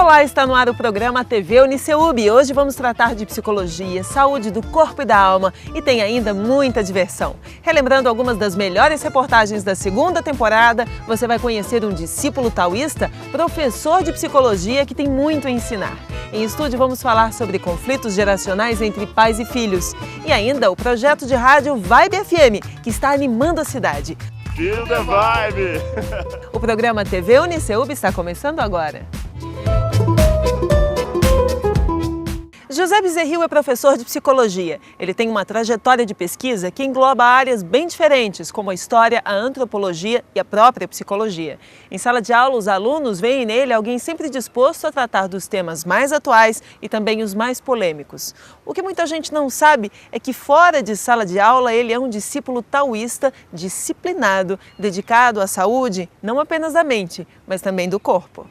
Olá, está no ar o programa TV Uniceub. Hoje vamos tratar de psicologia, saúde do corpo e da alma e tem ainda muita diversão. Relembrando algumas das melhores reportagens da segunda temporada, você vai conhecer um discípulo taoísta, professor de psicologia que tem muito a ensinar. Em estúdio vamos falar sobre conflitos geracionais entre pais e filhos. E ainda o projeto de rádio Vibe FM, que está animando a cidade. Feel the vibe! O programa TV Uniceub está começando agora. José Bezerril é professor de psicologia. Ele tem uma trajetória de pesquisa que engloba áreas bem diferentes, como a história, a antropologia e a própria psicologia. Em sala de aula, os alunos veem nele alguém sempre disposto a tratar dos temas mais atuais e também os mais polêmicos. O que muita gente não sabe é que fora de sala de aula ele é um discípulo taoísta disciplinado, dedicado à saúde, não apenas da mente, mas também do corpo.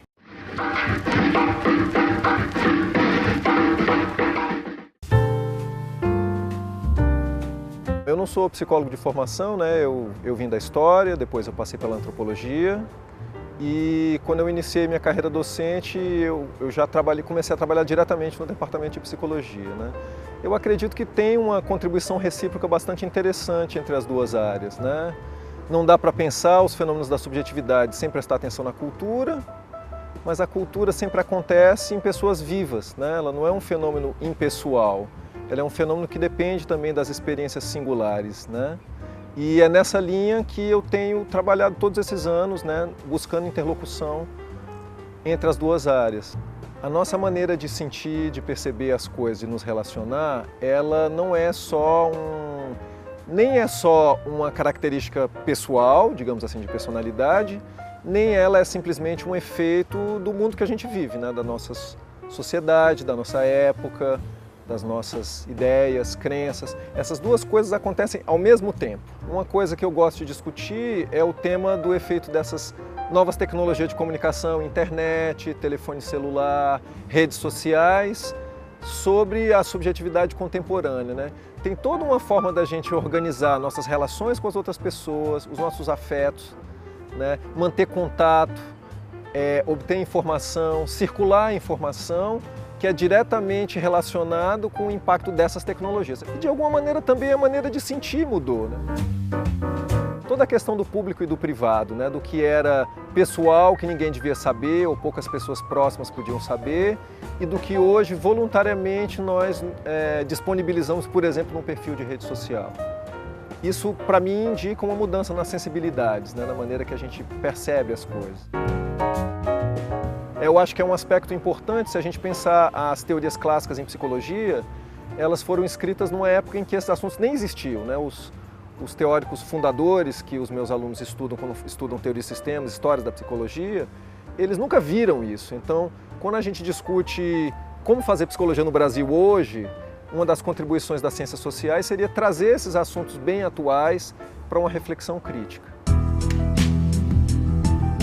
Eu não sou psicólogo de formação, né? Eu vim da história, depois eu passei pela antropologia e quando eu iniciei minha carreira docente, eu já comecei a trabalhar diretamente no departamento de psicologia, né? Eu acredito que tem uma contribuição recíproca bastante interessante entre as duas áreas, né? Não dá para pensar os fenômenos da subjetividade sem prestar atenção na cultura, mas a cultura sempre acontece em pessoas vivas, né? Ela não é um fenômeno impessoal. Ela é um fenômeno que depende também das experiências singulares, né? E é nessa linha que eu tenho trabalhado todos esses anos, né, buscando interlocução entre as duas áreas. A nossa maneira de sentir, de perceber as coisas e nos relacionar, ela não é só nem é só uma característica pessoal, digamos assim, de personalidade, nem ela é simplesmente um efeito do mundo que a gente vive, né, da nossa sociedade, da nossa época, das nossas ideias, crenças. Essas duas coisas acontecem ao mesmo tempo. Uma coisa que eu gosto de discutir é o tema do efeito dessas novas tecnologias de comunicação, internet, telefone celular, redes sociais, sobre a subjetividade contemporânea, né? Tem toda uma forma da gente organizar nossas relações com as outras pessoas, os nossos afetos, né? Manter contato, obter informação, circular informação, que é diretamente relacionado com o impacto dessas tecnologias. E de alguma maneira também a maneira de sentir mudou, né? Toda a questão do público e do privado, né? Do que era pessoal, que ninguém devia saber, ou poucas pessoas próximas podiam saber, e do que hoje voluntariamente nós disponibilizamos, por exemplo, num perfil de rede social. Isso, para mim, indica uma mudança nas sensibilidades, né? Na maneira que a gente percebe as coisas. Eu acho que é um aspecto importante se a gente pensar as teorias clássicas em psicologia, elas foram escritas numa época em que esses assuntos nem existiam, né? Os teóricos fundadores que os meus alunos estudam quando estudam teoria de sistemas, histórias da psicologia, eles nunca viram isso. Então, quando a gente discute como fazer psicologia no Brasil hoje, uma das contribuições das ciências sociais seria trazer esses assuntos bem atuais para uma reflexão crítica.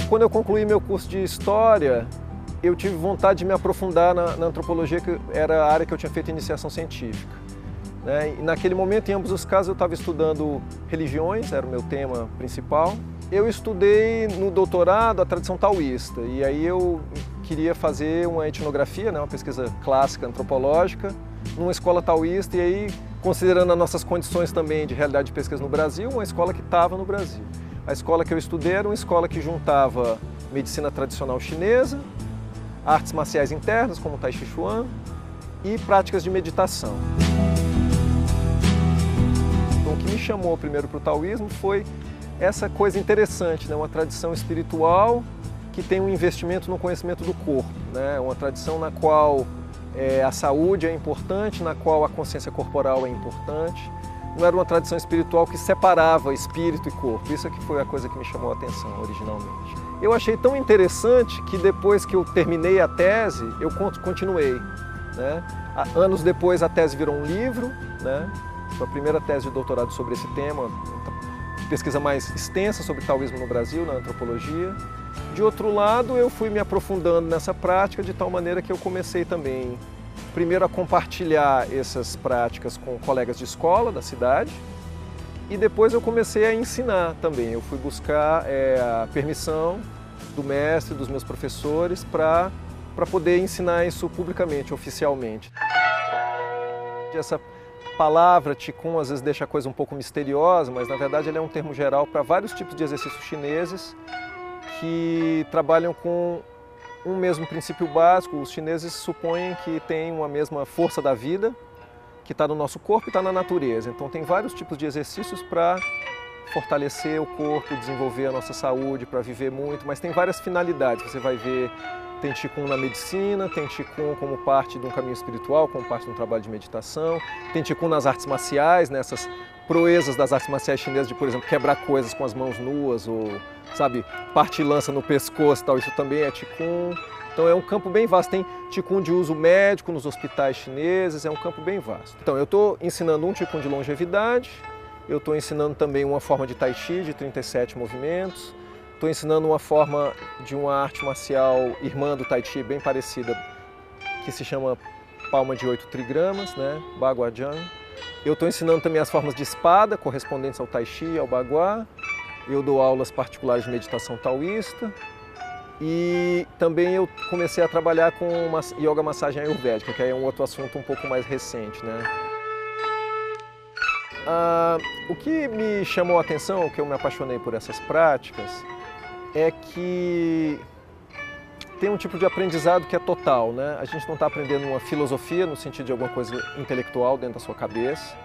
Quando eu concluí meu curso de História, eu tive vontade de me aprofundar na antropologia, que era a área que eu tinha feito iniciação científica, né? E naquele momento, em ambos os casos, eu estava estudando religiões, era o meu tema principal. Eu estudei no doutorado a tradição taoísta, e aí eu queria fazer uma etnografia, né, uma pesquisa clássica antropológica, numa escola taoísta, e aí, considerando as nossas condições também de realidade de pesquisa no Brasil, uma escola que estava no Brasil. A escola que eu estudei era uma escola que juntava medicina tradicional chinesa, artes marciais internas, como o Tai Chi Chuan, e práticas de meditação. Então, o que me chamou primeiro para o taoísmo foi essa coisa interessante, né? Uma tradição espiritual que tem um investimento no conhecimento do corpo, né? Uma tradição na qual a saúde é importante, na qual a consciência corporal é importante. Não era uma tradição espiritual que separava espírito e corpo. Isso é que foi a coisa que me chamou a atenção originalmente. Eu achei tão interessante que depois que eu terminei a tese, eu continuei, né? Anos depois a tese virou um livro, né? Foi a primeira tese de doutorado sobre esse tema, pesquisa mais extensa sobre taoísmo no Brasil, na antropologia. De outro lado, eu fui me aprofundando nessa prática de tal maneira que eu comecei também, primeiro a compartilhar essas práticas com colegas de escola da cidade, e depois eu comecei a ensinar também. Eu fui buscar a permissão do mestre, dos meus professores, para para poder ensinar isso publicamente, oficialmente. Essa palavra Qigong às vezes deixa a coisa um pouco misteriosa, mas na verdade ele é um termo geral para vários tipos de exercícios chineses que trabalham com um mesmo princípio básico. Os chineses supõem que tem uma mesma força da vida, que está no nosso corpo e está na natureza. Então tem vários tipos de exercícios para fortalecer o corpo, desenvolver a nossa saúde, para viver muito, mas tem várias finalidades. Você vai ver, tem Qigong na medicina, tem Qigong como parte de um caminho espiritual, como parte de um trabalho de meditação, tem Qigong nas artes marciais, nessas proezas das artes marciais chinesas de, por exemplo, quebrar coisas com as mãos nuas ou, sabe, parte lança no pescoço e tal, isso também é Qigong. Então é um campo bem vasto, tem Qigong de uso médico nos hospitais chineses, é um campo bem vasto. Então eu estou ensinando um Qigong de longevidade, eu estou ensinando também uma forma de Tai Chi de 37 movimentos, estou ensinando uma forma de uma arte marcial irmã do Tai Chi bem parecida, que se chama palma de 8 trigramas, né? Baguazhang. Eu estou ensinando também as formas de espada correspondentes ao Tai Chi e ao Bagua. Eu dou aulas particulares de meditação taoísta. E também eu comecei a trabalhar com uma yoga massagem ayurvédica, que é um outro assunto um pouco mais recente, né? O que me chamou a atenção, o que eu me apaixonei por essas práticas, é que tem um tipo de aprendizado que é total, né? A gente não está aprendendo uma filosofia no sentido de alguma coisa intelectual dentro da sua cabeça,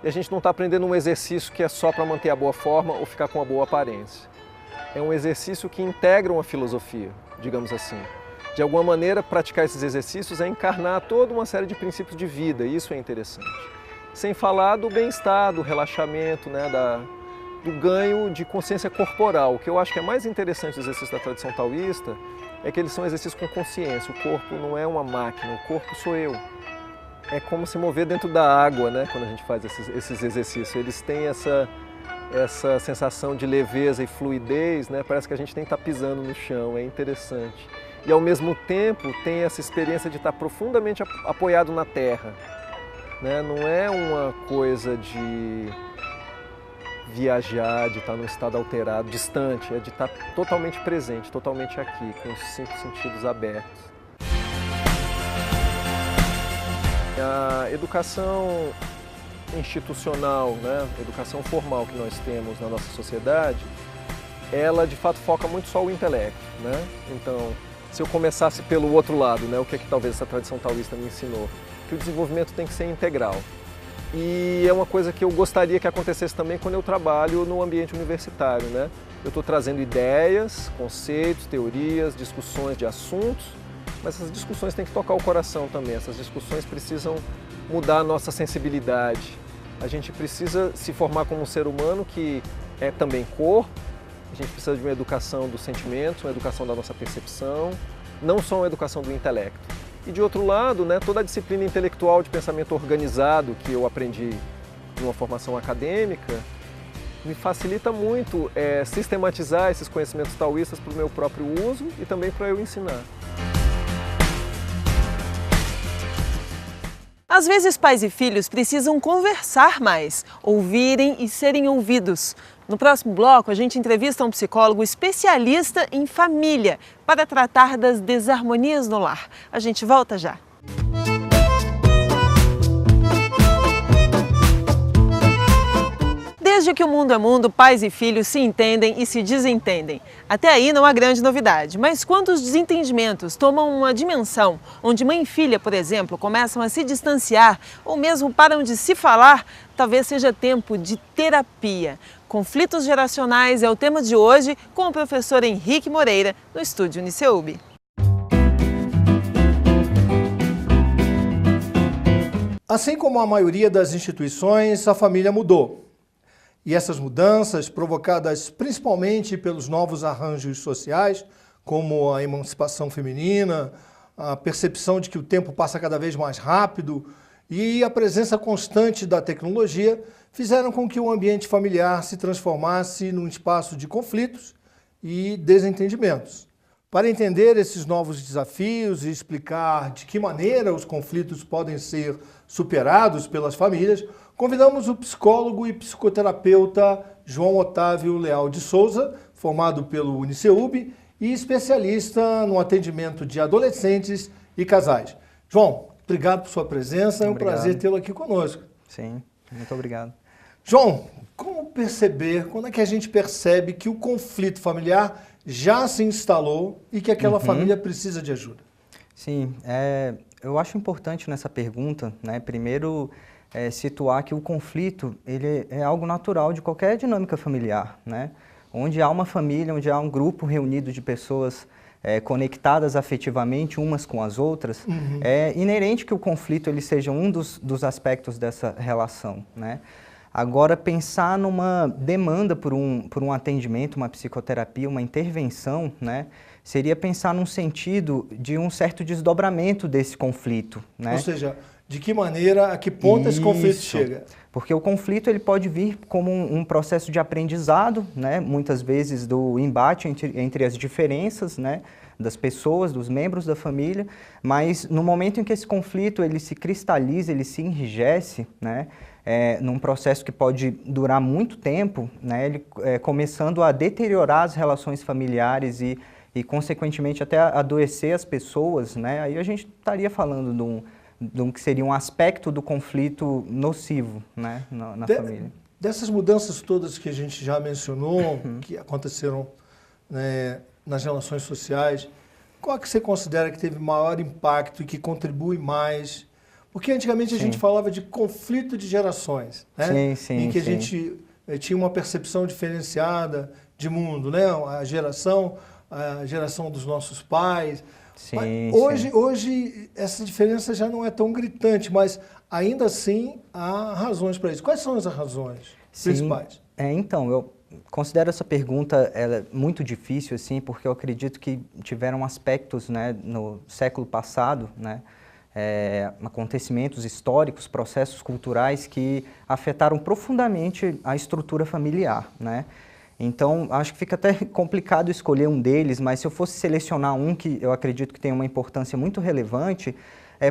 e a gente não está aprendendo um exercício que é só para manter a boa forma ou ficar com uma boa aparência. É um exercício que integra uma filosofia, digamos assim. De alguma maneira, praticar esses exercícios é encarnar toda uma série de princípios de vida, e isso é interessante. Sem falar do bem-estar, do relaxamento, né, do ganho de consciência corporal. O que eu acho que é mais interessante dos exercícios da tradição taoísta é que eles são exercícios com consciência. O corpo não é uma máquina, o corpo sou eu. É como se mover dentro da água, né, quando a gente faz esses exercícios. Eles têm essa sensação de leveza e fluidez, né? Parece que a gente nem está pisando no chão, é interessante. E ao mesmo tempo tem essa experiência de estar profundamente apoiado na terra, né? Não é uma coisa de viajar, de estar num estado alterado, distante, é de estar totalmente presente, totalmente aqui, com os 5 sentidos abertos. A educação institucional, né, educação formal que nós temos na nossa sociedade, ela de fato foca muito só o intelecto, né? Então, se eu começasse pelo outro lado, né, o que é que talvez essa tradição taoísta me ensinou? Que o desenvolvimento tem que ser integral. E é uma coisa que eu gostaria que acontecesse também quando eu trabalho no ambiente universitário, né? Eu estou trazendo ideias, conceitos, teorias, discussões de assuntos, mas essas discussões têm que tocar o coração também, essas discussões precisam mudar a nossa sensibilidade. A gente precisa se formar como um ser humano que é também corpo, a gente precisa de uma educação dos sentimentos, uma educação da nossa percepção, não só uma educação do intelecto. E de outro lado, né, toda a disciplina intelectual de pensamento organizado que eu aprendi em uma formação acadêmica, me facilita muito sistematizar esses conhecimentos taoístas para o meu próprio uso e também para eu ensinar. Às vezes, pais e filhos precisam conversar mais, ouvirem e serem ouvidos. No próximo bloco, a gente entrevista um psicólogo especialista em família para tratar das desarmonias no lar. A gente volta já. Desde que o mundo é mundo, pais e filhos se entendem e se desentendem. Até aí não há grande novidade, mas quando os desentendimentos tomam uma dimensão onde mãe e filha, por exemplo, começam a se distanciar ou mesmo param de se falar, talvez seja tempo de terapia. Conflitos geracionais é o tema de hoje com o professor Henrique Moreira, no estúdio Uniceub. Assim como a maioria das instituições, a família mudou. E essas mudanças, provocadas principalmente pelos novos arranjos sociais, como a emancipação feminina, a percepção de que o tempo passa cada vez mais rápido e a presença constante da tecnologia, fizeram com que o ambiente familiar se transformasse num espaço de conflitos e desentendimentos. Para entender esses novos desafios e explicar de que maneira os conflitos podem ser superados pelas famílias, convidamos o psicólogo e psicoterapeuta João Otávio Leal de Souza, formado pelo Uniceub e especialista no atendimento de adolescentes e casais. João, obrigado por sua presença, é um prazer tê-lo aqui conosco. Sim, muito obrigado. João, como perceber, quando é que a gente percebe que o conflito familiar já se instalou e que aquela família precisa de ajuda? Sim, eu acho importante nessa pergunta, né, primeiro situar que o conflito ele é algo natural de qualquer dinâmica familiar, né? Onde há uma família, onde há um grupo reunido de pessoas conectadas afetivamente umas com as outras, é inerente que o conflito ele seja um dos aspectos dessa relação, né? Agora, pensar numa demanda por um atendimento, uma psicoterapia, uma intervenção, né, seria pensar num sentido de um certo desdobramento desse conflito, né? Ou seja, de que maneira, a que ponto esse conflito chega? Porque o conflito ele pode vir como um processo de aprendizado, né, muitas vezes do embate entre as diferenças, né, das pessoas, dos membros da família, mas no momento em que esse conflito ele se cristaliza, ele se enrijece, né, num processo que pode durar muito tempo, né, ele começando a deteriorar as relações familiares e consequentemente até adoecer as pessoas, né, aí a gente estaria falando de um que seria um aspecto do conflito nocivo, né, na família. Dessas mudanças todas que a gente já mencionou, que aconteceram, né, nas relações sociais, qual que você considera que teve maior impacto e que contribui mais? Porque antigamente a gente falava de conflito de gerações, né? Em que a gente tinha uma percepção diferenciada de mundo, né? A geração dos nossos pais. Hoje essa diferença já não é tão gritante, mas ainda assim há razões para isso. Quais são as razões principais? Então, eu considero essa pergunta muito difícil, assim, porque eu acredito que tiveram aspectos, né, no século passado, né, acontecimentos históricos, processos culturais que afetaram profundamente a estrutura familiar, né? Então, acho que fica até complicado escolher um deles, mas se eu fosse selecionar um que eu acredito que tem uma importância muito relevante,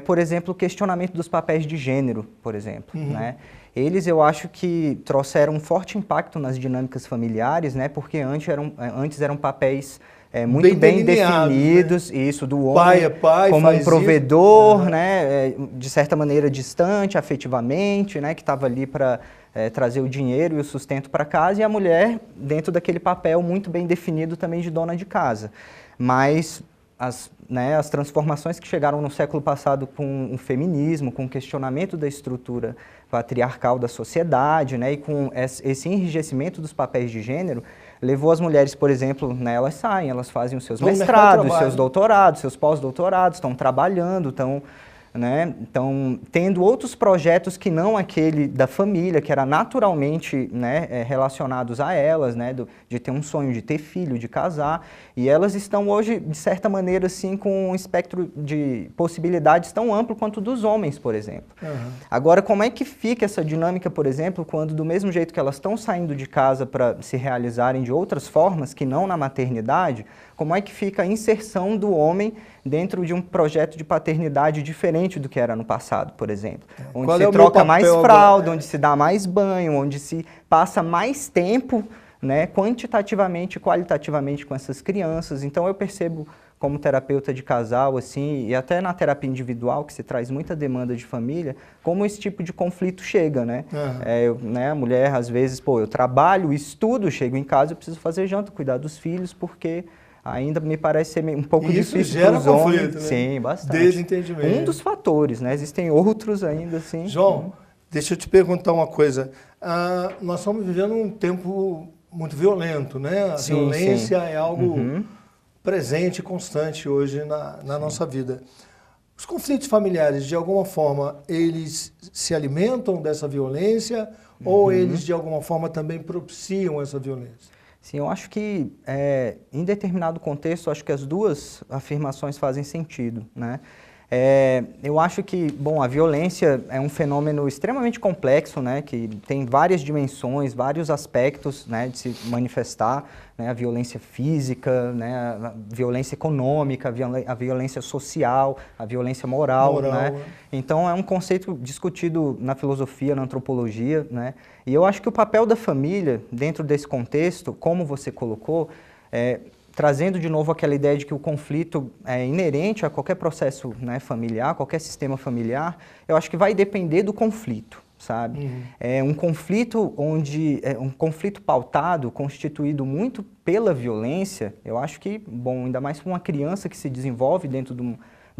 por exemplo, o questionamento dos papéis de gênero, por exemplo, né? Eles, eu acho que trouxeram um forte impacto nas dinâmicas familiares, né? Porque antes eram papéis muito bem definidos, né? Isso, do homem como um provedor, né? De certa maneira distante, afetivamente, né? Que estava ali para trazer o dinheiro e o sustento para casa, e a mulher dentro daquele papel muito bem definido também de dona de casa. Mas as transformações que chegaram no século passado com o feminismo, com o questionamento da estrutura patriarcal da sociedade, né, e com esse enrijecimento dos papéis de gênero, levou as mulheres, por exemplo, né, elas saem, elas fazem os seus mestrados, seus doutorados, seus pós-doutorados, estão trabalhando, estão tendo outros projetos que não aquele da família, que era naturalmente, né, relacionados a elas, né, de ter um sonho de ter filho, de casar, e elas estão hoje, de certa maneira, assim, com um espectro de possibilidades tão amplo quanto dos homens, por exemplo. Agora, como é que fica essa dinâmica, por exemplo, quando do mesmo jeito que elas estão saindo de casa para se realizarem de outras formas, que não na maternidade, como é que fica a inserção do homem dentro de um projeto de paternidade diferente do que era no passado, por exemplo? Onde se troca mais fralda, onde se dá mais banho, onde se passa mais tempo, né, quantitativamente e qualitativamente com essas crianças. Então eu percebo como terapeuta de casal, assim, e até na terapia individual, que se traz muita demanda de família, como esse tipo de conflito chega, né? A mulher, às vezes, eu trabalho, estudo, chego em casa, eu preciso fazer janta, cuidar dos filhos, porque ainda me parece ser um pouco difícil para os homens. Conflito, né? Sim, bastante. Desentendimento. Um dos fatores, né? Existem outros ainda, assim. João, deixa eu te perguntar uma coisa. Nós estamos vivendo um tempo muito violento, né? A violência é algo presente e constante hoje na nossa vida. Os conflitos familiares, de alguma forma, eles se alimentam dessa violência ou eles, de alguma forma, também propiciam essa violência? Sim, eu acho que, em determinado contexto, acho que as duas afirmações fazem sentido, né? Eu acho que, a violência é um fenômeno extremamente complexo, né, que tem várias dimensões, vários aspectos, né, de se manifestar, né, a violência física, né, a violência econômica, a violência social, a violência moral, né? Então é um conceito discutido na filosofia, na antropologia, né? E eu acho que o papel da família dentro desse contexto, como você colocou, trazendo de novo aquela ideia de que o conflito é inerente a qualquer processo, né, familiar, qualquer sistema familiar, eu acho que vai depender do conflito, sabe? É um conflito um conflito pautado, constituído muito pela violência, eu acho que, bom, ainda mais para uma criança que se desenvolve dentro de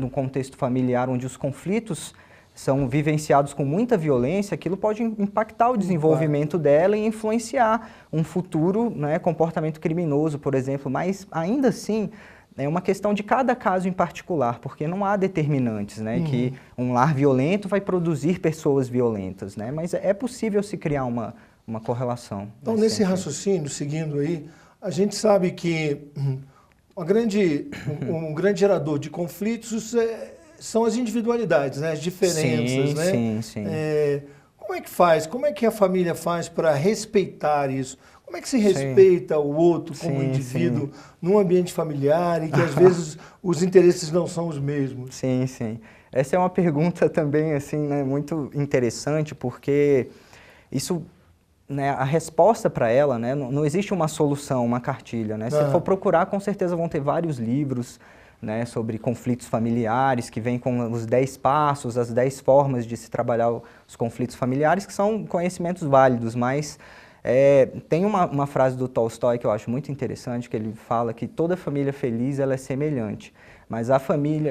um contexto familiar onde os conflitos são vivenciados com muita violência, aquilo pode impactar o desenvolvimento dela e influenciar um futuro, né, comportamento criminoso, por exemplo, mas ainda assim é uma questão de cada caso em particular, porque não há determinantes, né, que um lar violento vai produzir pessoas violentas, né, mas é possível se criar uma correlação. Então, nesse raciocínio, seguindo aí, a gente sabe que um grande gerador de conflitos são as individualidades, né? As diferenças, né? Sim. Como é que faz? Como é que a família faz para respeitar isso? Como é que se respeita o outro como indivíduo num ambiente familiar e que às vezes os interesses não são os mesmos? Sim. Essa é uma pergunta também assim, né, muito interessante, porque isso, né, a resposta para ela, né, não existe uma solução, uma cartilha, né? Se for procurar, com certeza vão ter vários livros, né, sobre conflitos familiares, que vem com os 10 passos, as 10 formas de se trabalhar os conflitos familiares, que são conhecimentos válidos, mas tem uma frase do Tolstói que eu acho muito interessante, que ele fala que toda família feliz ela é semelhante, mas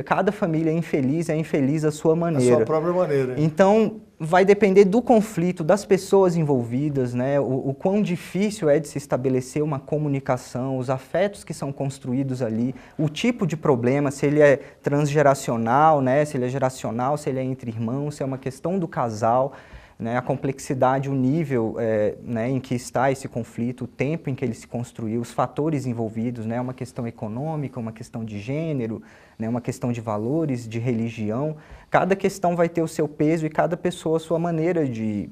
cada família infeliz é infeliz à sua maneira. À sua própria maneira. Então, vai depender do conflito, das pessoas envolvidas, né? O quão difícil é de se estabelecer uma comunicação, os afetos que são construídos ali, o tipo de problema, se ele é transgeracional, né? Se ele é geracional, se ele é entre irmãos, se é uma questão do casal, né? A complexidade, o nível né, em que está esse conflito, o tempo em que ele se construiu, os fatores envolvidos, né? Uma questão econômica, uma questão de gênero, né? Uma questão de valores, de religião. Cada questão vai ter o seu peso e cada pessoa a sua maneira de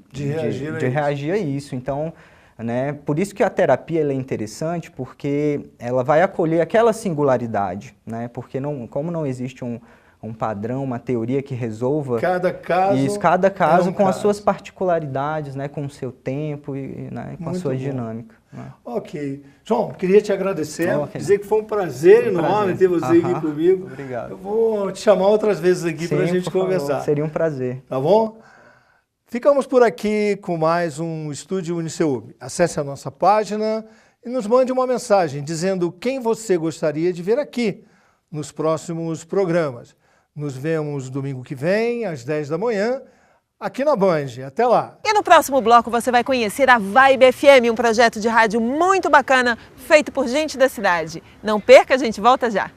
reagir a isso. Então, né, por isso que a terapia ela é interessante, porque ela vai acolher aquela singularidade, né? Porque como não existe um padrão, uma teoria que resolva cada caso com as suas particularidades, né, com o seu tempo e né, com a sua dinâmica. Né? Ok. João, queria te agradecer, dizer que foi um prazer enorme ter você aqui comigo. Obrigado. Eu vou te chamar outras vezes aqui para a gente conversar. Seria um prazer. Tá bom? Ficamos por aqui com mais um Estúdio Uniceub. Acesse a nossa página e nos mande uma mensagem dizendo quem você gostaria de ver aqui nos próximos programas. Nos vemos domingo que vem, às 10 da manhã, aqui na Band. Até lá! E no próximo bloco você vai conhecer a Vibe FM, um projeto de rádio muito bacana, feito por gente da cidade. Não perca, a gente volta já!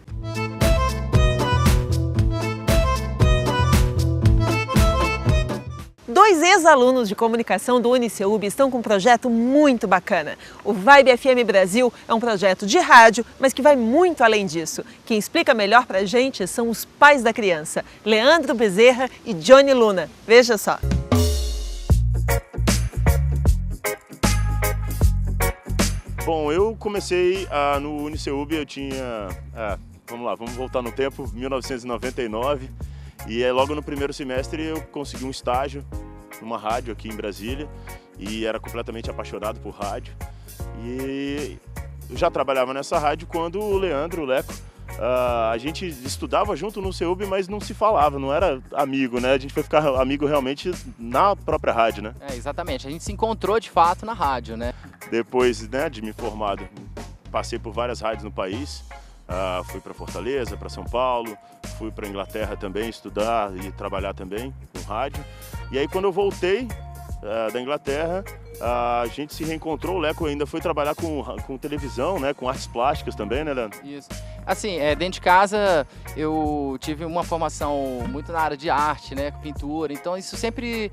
Dois ex-alunos de comunicação do Uniceub estão com um projeto muito bacana. O Vibe FM Brasil é um projeto de rádio, mas que vai muito além disso. Quem explica melhor pra gente são os pais da criança, Leandro Bezerra e Johnny Luna. Veja só. Bom, eu comecei no Uniceub, eu tinha, vamos voltar no tempo, 1999. E aí, logo no primeiro semestre eu consegui um estágio numa rádio aqui em Brasília e era completamente apaixonado por rádio. E eu já trabalhava nessa rádio quando o Leandro, o Leco, a gente estudava junto no Uniceub, mas não se falava, não era amigo, né? A gente foi ficar amigo realmente na própria rádio, né? Exatamente, a gente se encontrou de fato na rádio, né? Depois, né, de me formado, passei por várias rádios no país. Fui para Fortaleza, para São Paulo, fui para Inglaterra também estudar e trabalhar também com rádio. E aí quando eu voltei da Inglaterra, a gente se reencontrou, o Leco ainda foi trabalhar com televisão, né, com artes plásticas também, né, Leandro? Isso. Assim, dentro de casa eu tive uma formação muito na área de arte, né, pintura, então isso sempre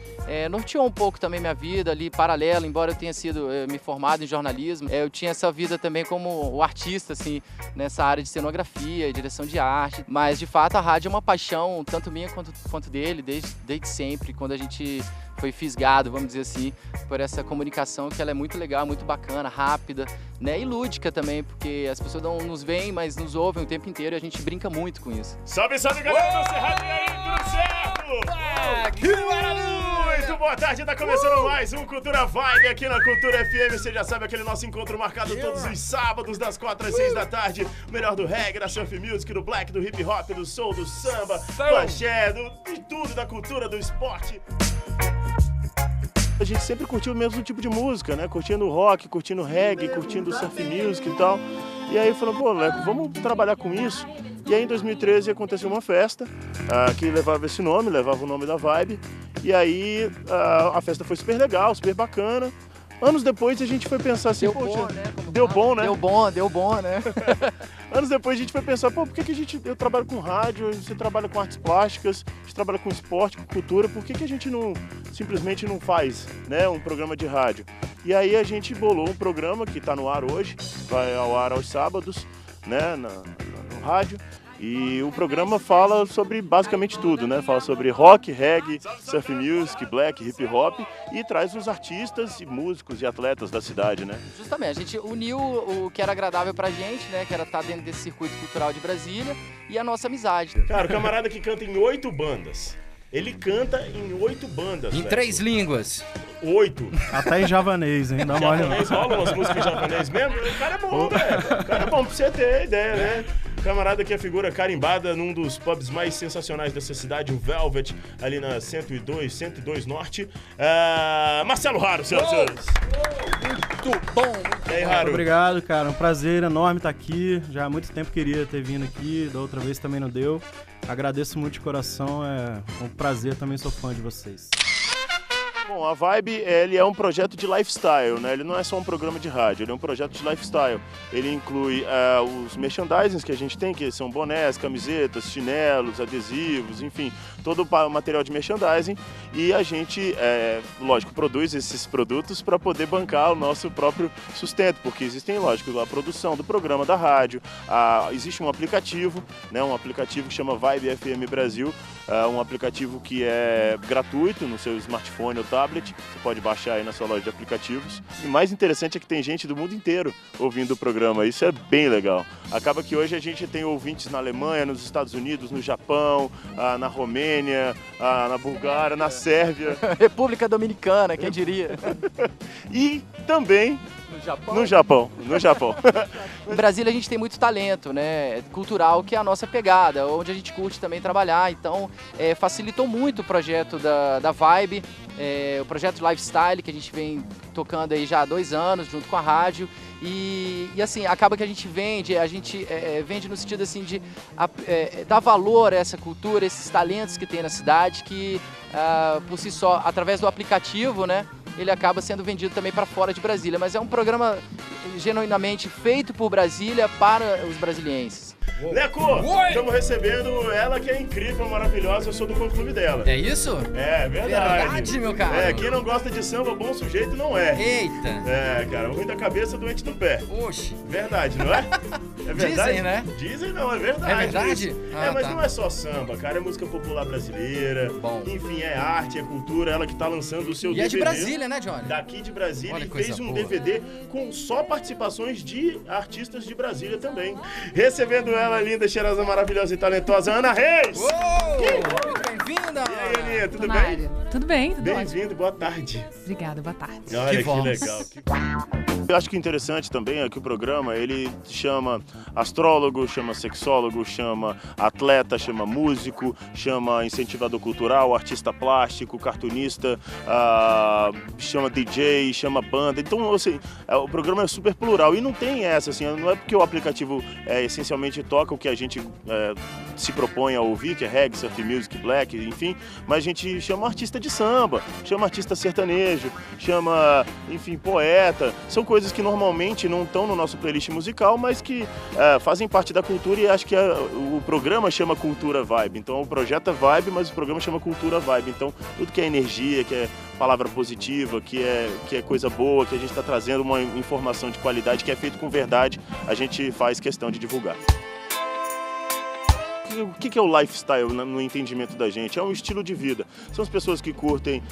norteou um pouco também minha vida ali, paralelo, embora eu tenha sido me formado em jornalismo, eu tinha essa vida também como o artista, assim, nessa área de cenografia e direção de arte, mas de fato a rádio é uma paixão, tanto minha quanto dele, desde sempre, quando a gente foi fisgado, vamos dizer assim, por essa comunicação que ela é muito legal, muito bacana, rápida, né, e lúdica também, porque as pessoas não nos veem, mas nos ouvem o tempo inteiro e a gente brinca muito com isso. Salve, salve, galera do Cerrado, e aí, tudo certo? Que maravilha! Muito boa tarde, tá começando mais um Cultura Vibe aqui na Cultura FM. Você já sabe, aquele nosso encontro marcado todos os sábados, das 4 às 6 da tarde. O melhor do reggae, da surf music, do black, do hip hop, do soul, do samba, do axé, de tudo, da cultura, do esporte. A gente sempre curtiu o mesmo tipo de música, né? Curtindo rock, curtindo reggae, curtindo surf music e tal. E aí falou, pô, Leco, vamos trabalhar com isso. E aí em 2013 aconteceu uma festa que levava esse nome, levava o nome da Vibe. E aí a festa foi super legal, super bacana. Anos depois a gente foi pensar assim, deu bom, né? Deu bom, né? Anos depois a gente foi pensar, pô, por que eu trabalho com rádio, você trabalha com artes plásticas, a gente trabalha com esporte, com cultura, por que a gente simplesmente não faz, né, um programa de rádio? E aí a gente bolou um programa que está no ar hoje, vai ao ar aos sábados, né, no rádio. E o programa fala sobre basicamente tudo, né? Fala sobre rock, reggae, surf music, black, hip hop e traz os artistas e músicos e atletas da cidade, né? Justamente, a gente uniu o que era agradável pra gente, né? Que era estar dentro desse circuito cultural de Brasília e a nossa amizade. Cara, o camarada que canta em 8 bandas. Ele canta em 8 bandas. Em 3 línguas. 8. Até em javanês, hein? Dá uma olhada. Javanês, rola umas músicas em javanês mesmo? O cara é bom, velho. O cara é bom pra você ter ideia, né? Camarada que é figura carimbada num dos pubs mais sensacionais dessa cidade, o Velvet, ali na 102 Norte. Marcelo Raro, senhoras e senhores. Muito bom. E aí, Raro? Obrigado, cara. Um prazer enorme estar aqui. Já há muito tempo queria ter vindo aqui, da outra vez também não deu. Agradeço muito de coração, é um prazer, também sou fã de vocês. Bom, a Vibe, ele é um projeto de lifestyle, né? Ele não é só um programa de rádio, ele é um projeto de lifestyle. Ele inclui os merchandisings que a gente tem, que são bonés, camisetas, chinelos, adesivos, enfim, todo o material de merchandising. E a gente, lógico, produz esses produtos para poder bancar o nosso próprio sustento, porque existem, lógico, a produção do programa da rádio, existe um aplicativo, né? Um aplicativo que chama Vibe FM Brasil, um aplicativo que é gratuito no seu smartphone ou tablet, você pode baixar aí na sua loja de aplicativos. E o mais interessante é que tem gente do mundo inteiro ouvindo o programa, isso é bem legal. Acaba que hoje a gente tem ouvintes na Alemanha, nos Estados Unidos, no Japão, na Romênia, na Bulgária, na Sérvia. República Dominicana, quem diria? E também no Japão. Em Brasília a gente tem muito talento, né, cultural, que é a nossa pegada, onde a gente curte também trabalhar, então facilitou muito o projeto da Vibe, o projeto Lifestyle, que a gente vem tocando aí já há 2 anos, junto com a rádio, e assim, acaba que a gente vende no sentido assim de dar valor a essa cultura, esses talentos que tem na cidade, que por si só, através do aplicativo, né, ele acaba sendo vendido também para fora de Brasília, mas é um programa genuinamente feito por Brasília para os brasilienses. Leco, estamos recebendo ela que é incrível, maravilhosa, eu sou do fã-clube dela. É isso? É, verdade. Verdade, meu cara. Quem não gosta de samba, bom sujeito não é. Eita. Cara, ruim da cabeça, doente do pé. Oxe. Verdade, não é? É verdade? Dizem, né? Dizem não, é verdade. É verdade? Mas tá. não é só samba, cara, é música popular brasileira. Bom. Enfim, é arte, é cultura, ela que tá lançando o seu DVD. E é de Brasília, né, Johnny? Daqui de Brasília. Olha E que fez coisa um boa. DVD com só participações de artistas de Brasília também. Recebendo ela, linda, cheirosa, maravilhosa e talentosa, Ana Reis! Uou! Muito bem-vinda! E aí, Aninha, tudo Tô na bem? área. Tudo bem, tudo ótimo. Bem-vindo, boa tarde. Obrigada, boa tarde. Olha que voz. legal. Eu acho que interessante também é que o programa, ele chama astrólogo, chama sexólogo, chama atleta, chama músico, chama incentivador cultural, artista plástico, cartunista, chama DJ, chama banda. Então, assim, o programa é super plural e não tem essa, assim, não é porque o aplicativo essencialmente toca o que a gente se propõe a ouvir, que é reggae, surf music, black, enfim, mas a gente chama artista de samba, chama artista sertanejo, chama, enfim, poeta. São coisas que normalmente não estão no nosso playlist musical, mas que fazem parte da cultura, e acho que o programa chama Cultura Vibe. Então o projeto é Vibe, mas o programa chama Cultura Vibe. Então tudo que é energia, que é palavra positiva, que é coisa boa, que a gente está trazendo uma informação de qualidade, que é feito com verdade, a gente faz questão de divulgar. O que é o lifestyle no entendimento da gente? É um estilo de vida. São as pessoas que curtem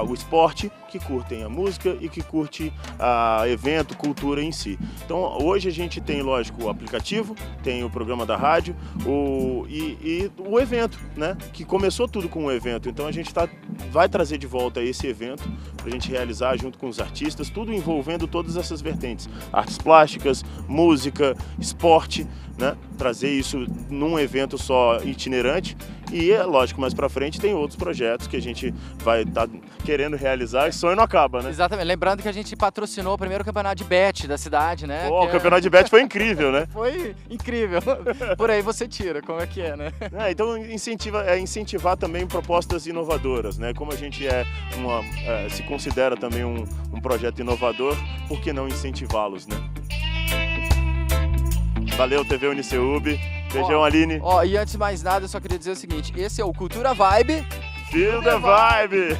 o esporte, que curtem a música e que curte evento, cultura em si. Então hoje a gente tem, lógico, o aplicativo, tem o programa da rádio e o evento, né? Que começou tudo com o evento. Então a gente vai trazer de volta esse evento para a gente realizar junto com os artistas, tudo envolvendo todas essas vertentes, artes plásticas, música, esporte, né? Trazer isso num evento só itinerante e, é lógico, mais pra frente tem outros projetos que a gente vai estar querendo realizar e sonho não acaba, né? Exatamente, lembrando que a gente patrocinou o primeiro campeonato de bet da cidade, né? O campeonato de bet foi incrível, né? Foi incrível. Por aí você tira, como é que é, né? Então incentivar também propostas inovadoras, né? Como a gente se considera também um projeto inovador, por que não incentivá-los, né? Valeu, TV Uniceub. Beijão, Aline. E antes de mais nada, eu só queria dizer o seguinte, esse é o Cultura Vibe. Feel the Vibe!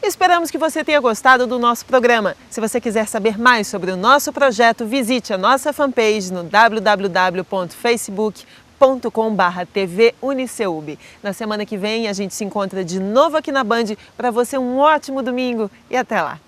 Esperamos que você tenha gostado do nosso programa. Se você quiser saber mais sobre o nosso projeto, visite a nossa fanpage no www.facebook.com/TV Uniceub. Na semana que vem a gente se encontra de novo aqui na Band. Para você um ótimo domingo e até lá.